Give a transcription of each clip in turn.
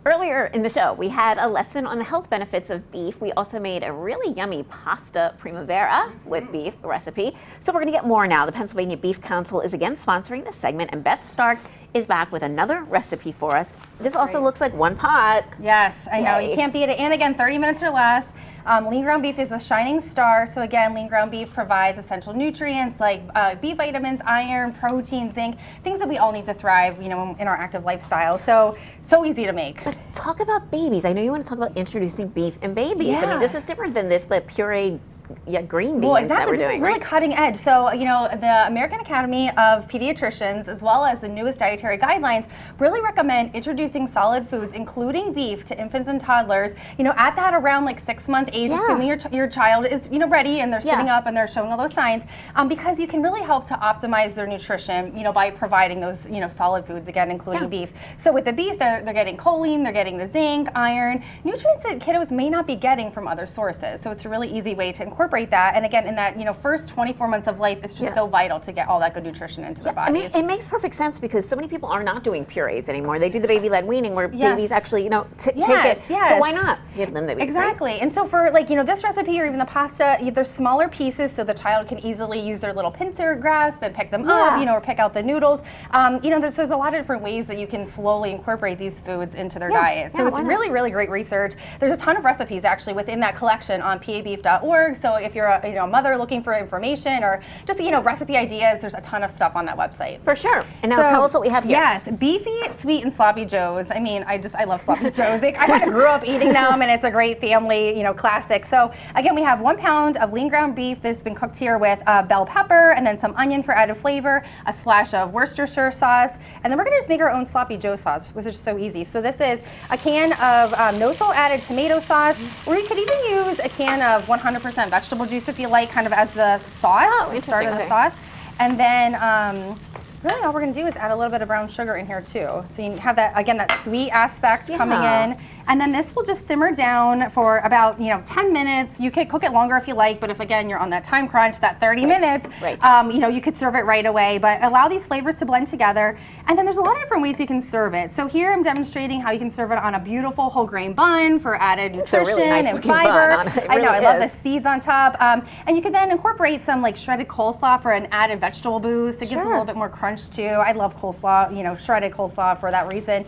Earlier in the show, we had a lesson on the health benefits of beef. We also made a really yummy pasta Primavera with beef recipe. So we're going to get more now. The Pennsylvania Beef Council is again sponsoring this segment, and Beth Stark is back with another recipe for us. This also looks like one pot. Yes, I know. You can't beat it. And again, 30 minutes or less. Lean ground beef is a shining star. So again, lean ground beef provides essential nutrients like B vitamins, iron, protein, zinc, things that we all need to thrive, you know, in our active lifestyle. So easy to make. But talk about babies. I know you want to talk about introducing beef in babies. Yeah. I mean, this is different than this, the pureed green beans that we're doing, this is really cutting edge. So, you know, the American Academy of Pediatricians, as well as the newest dietary guidelines, really recommend introducing solid foods, including beef, to infants and toddlers, you know, at that around like 6-month age, assuming your child is, you know, ready and they're sitting up and they're showing all those signs, because you can really help to optimize their nutrition, you know, by providing those, you know, solid foods, again, including beef. So with the beef, they're getting choline, they're getting the zinc, iron, nutrients that kiddos may not be getting from other sources. So it's a really easy way to incorporate that, and again, in that, you know, first 24 months of life, it's just so vital to get all that good nutrition into their bodies. I mean, it makes perfect sense because so many people are not doing purees anymore. They do the baby-led weaning where babies actually, you know, take it. So why not give them the beef? Exactly. Right? And so for, like, you know, this recipe or even the pasta, there's smaller pieces so the child can easily use their little pincer grasp and pick them up, you know, or pick out the noodles. You know, there's a lot of different ways that you can slowly incorporate these foods into their diet. So it's really, really great research. There's a ton of recipes actually within that collection on pabeef.org. So if you're a mother looking for information or just, you know, recipe ideas, there's a ton of stuff on that website. For sure. And now tell us what we have here. Yes, beefy, sweet, and sloppy joes. I mean, I love sloppy joes. I kind of grew up eating them, and it's a great family, you know, classic. So again, we have 1 pound of lean ground beef that's been cooked here with bell pepper and then some onion for added flavor, a splash of Worcestershire sauce, and then we're going to just make our own sloppy joe sauce, which is so easy. So this is a can of no salt added tomato sauce, or you could even use a can of 100% vegetable juice if you like, kind of as the sauce, start of the sauce. And then really all we're going to do is add a little bit of brown sugar in here too. So you have that, again, that sweet aspect coming in. And then this will just simmer down for about, you know, 10 minutes. You could cook it longer if you like, but if, again, you're on that time crunch, that 30 minutes, you know, you could serve it right away. But allow these flavors to blend together. And then there's a lot of different ways you can serve it. So here I'm demonstrating how you can serve it on a beautiful whole grain bun for added nutrition and fiber. I know, I love the seeds on top. And you can then incorporate some like shredded coleslaw for an added vegetable boost. It gives a little bit more crunch too. I love coleslaw, you know, shredded coleslaw for that reason.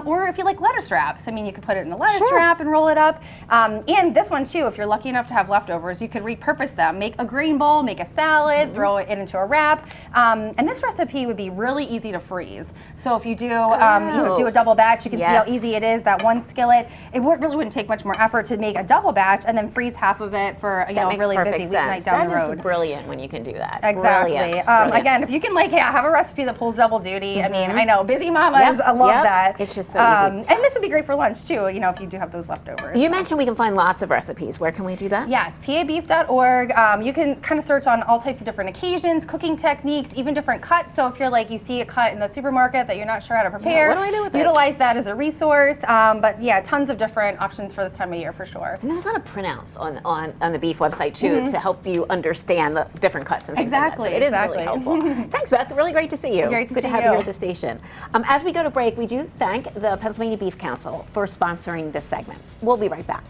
Or if you like lettuce wraps, I mean, you could put it in a lettuce wrap and roll it up. And this one too, if you're lucky enough to have leftovers, you could repurpose them. Make a grain bowl, make a salad, throw it into a wrap. And this recipe would be really easy to freeze. So if you do, you know, do a double batch, you can see how easy it is. That one skillet, it really wouldn't take much more effort to make a double batch and then freeze half of it for a really busy weeknight down the road. That is brilliant when you can do that. Exactly. Again, if you can like have a recipe that pulls double duty, I mean, I know busy mamas, I love that. It's just so easy. And this would be great for lunch too, you know, if you do have those leftovers. You mentioned we can find lots of recipes. Where can we do that? Yes, pabeef.org. You can kind of search on all types of different occasions, cooking techniques, even different cuts. So if you're like, you see a cut in the supermarket that you're not sure how to prepare, what do I do with utilize that as a resource. But yeah, tons of different options for this time of year for sure. And there's a lot of printouts on the beef website too to help you understand the different cuts and things like that. So it is really helpful. Thanks, Beth. Really great to see you. Great to Good to have you here at the station. As we go to break, we do thank the Pennsylvania Beef Council for sponsoring this segment. We'll be right back.